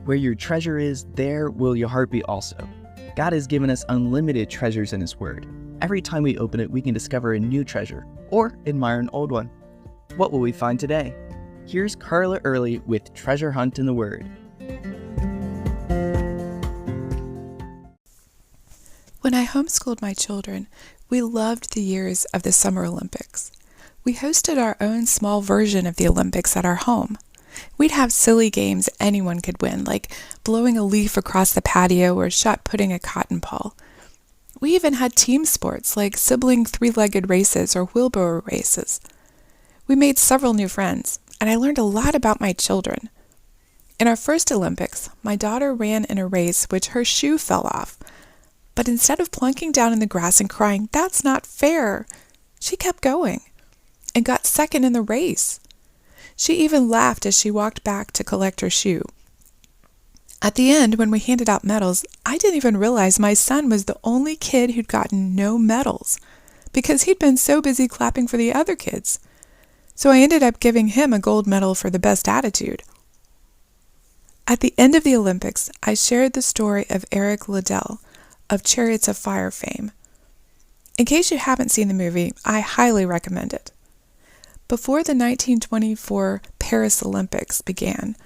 Where your treasure is, there will your heart be also. God has given us unlimited treasures in His Word. Every time we open it, we can discover a new treasure or admire an old one. What will we find today? Here's Carla Early with Treasure Hunt in the Word. When I homeschooled my children, we loved the years of the Summer Olympics. We hosted our own small version of the Olympics at our home. We'd have silly games anyone could win, like blowing a leaf across the patio or shot putting a cotton ball. We even had team sports like sibling three-legged races or wheelbarrow races. We made several new friends, and I learned a lot about my children. In our first Olympics, my daughter ran in a race which her shoe fell off. But instead of plunking down in the grass and crying, "That's not fair," she kept going and got second in the race. She even laughed as she walked back to collect her shoe. At the end, when we handed out medals, I didn't even realize my son was the only kid who'd gotten no medals because he'd been so busy clapping for the other kids. So I ended up giving him a gold medal for the best attitude. At the end of the Olympics, I shared the story of Eric Liddell, of Chariots of Fire fame. In case you haven't seen the movie, I highly recommend it. Before the 1924 Paris Olympics began,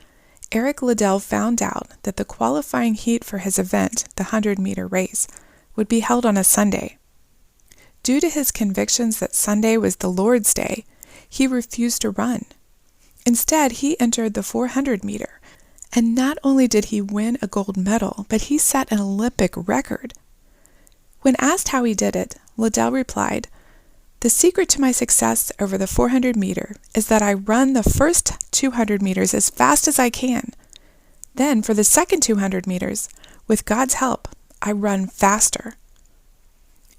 Eric Liddell found out that the qualifying heat for his event, the 100-meter race, would be held on a Sunday. Due to his convictions that Sunday was the Lord's Day, he refused to run. Instead, he entered the 400-meter, and not only did he win a gold medal, but he set an Olympic record. When asked how he did it, Liddell replied, "The secret to my success over the 400-meter is that I run the first 200 meters as fast as I can. Then, for the second 200 meters, with God's help, I run faster."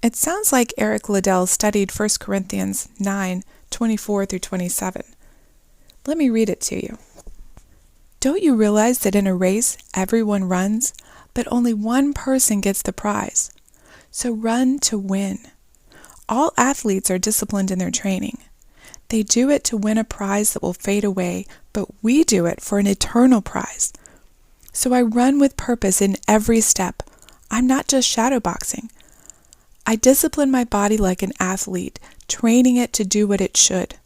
It sounds like Eric Liddell studied 1 Corinthians 9:24-27. Let me read it to you. "Don't you realize that in a race, everyone runs, but only one person gets the prize? So run to win. All athletes are disciplined in their training. They do it to win a prize that will fade away, but we do it for an eternal prize. So I run with purpose in every step. I'm not just shadowboxing. I discipline my body like an athlete, training it to do what it should.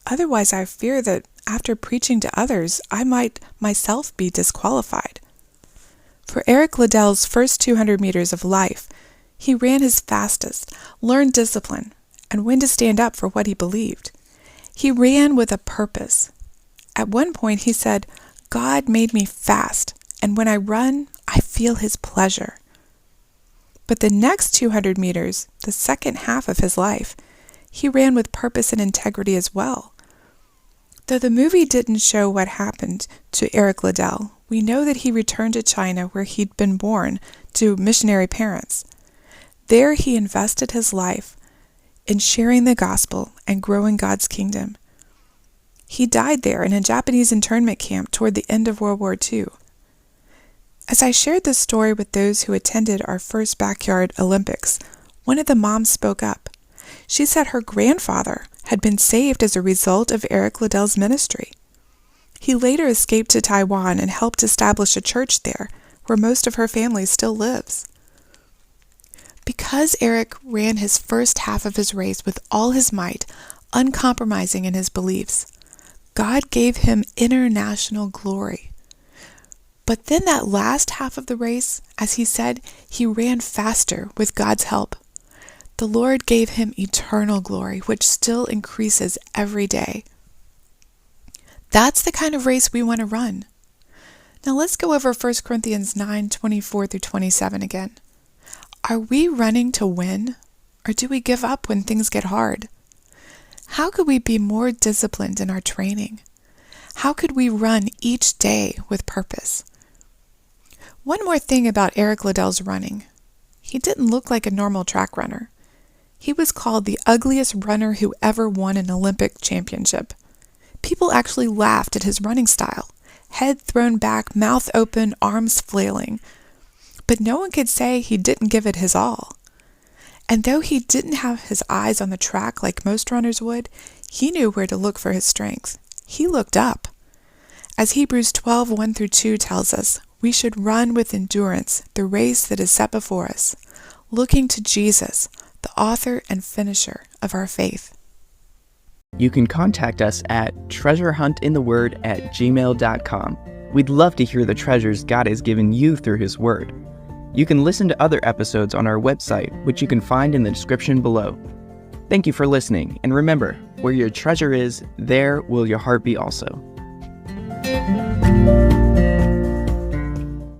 Otherwise, I fear that after preaching to others, I might myself be disqualified." For Eric Liddell's first 200 meters of life, he ran his fastest, learned discipline, and when to stand up for what he believed. He ran with a purpose. At one point he said, "God made me fast, and when I run, I feel His pleasure." But the next 200 meters, the second half of his life, he ran with purpose and integrity as well. Though the movie didn't show what happened to Eric Liddell, we know that he returned to China where he'd been born to missionary parents. There he invested his life in sharing the gospel and growing God's kingdom. He died there in a Japanese internment camp toward the end of World War II. As I shared this story with those who attended our first backyard Olympics, one of the moms spoke up. She said her grandfather had been saved as a result of Eric Liddell's ministry. He later escaped to Taiwan and helped establish a church there, where most of her family still lives. Because Eric ran his first half of his race with all his might, uncompromising in his beliefs, God gave him international glory. But then that last half of the race, as he said, he ran faster with God's help. The Lord gave him eternal glory, which still increases every day. That's the kind of race we want to run. Now let's go over 1 Corinthians 9:24-27 again. Are we running to win, or do we give up when things get hard? How could we be more disciplined in our training? How could we run each day with purpose? One more thing about Eric Liddell's running. He didn't look like a normal track runner. He was called the ugliest runner who ever won an Olympic championship. People actually laughed at his running style, head thrown back, mouth open, arms flailing. But no one could say he didn't give it his all. And though he didn't have his eyes on the track like most runners would, he knew where to look for his strength. He looked up. As Hebrews 12:1-2 tells us, We should run with endurance the race that is set before us, looking to Jesus, the author and finisher of our faith. You can contact us at treasurehuntintheword@gmail.com. We'd love to hear the treasures God has given you through His Word. You can listen to other episodes on our website, which you can find in the description below. Thank you for listening, and remember, where your treasure is, there will your heart be also.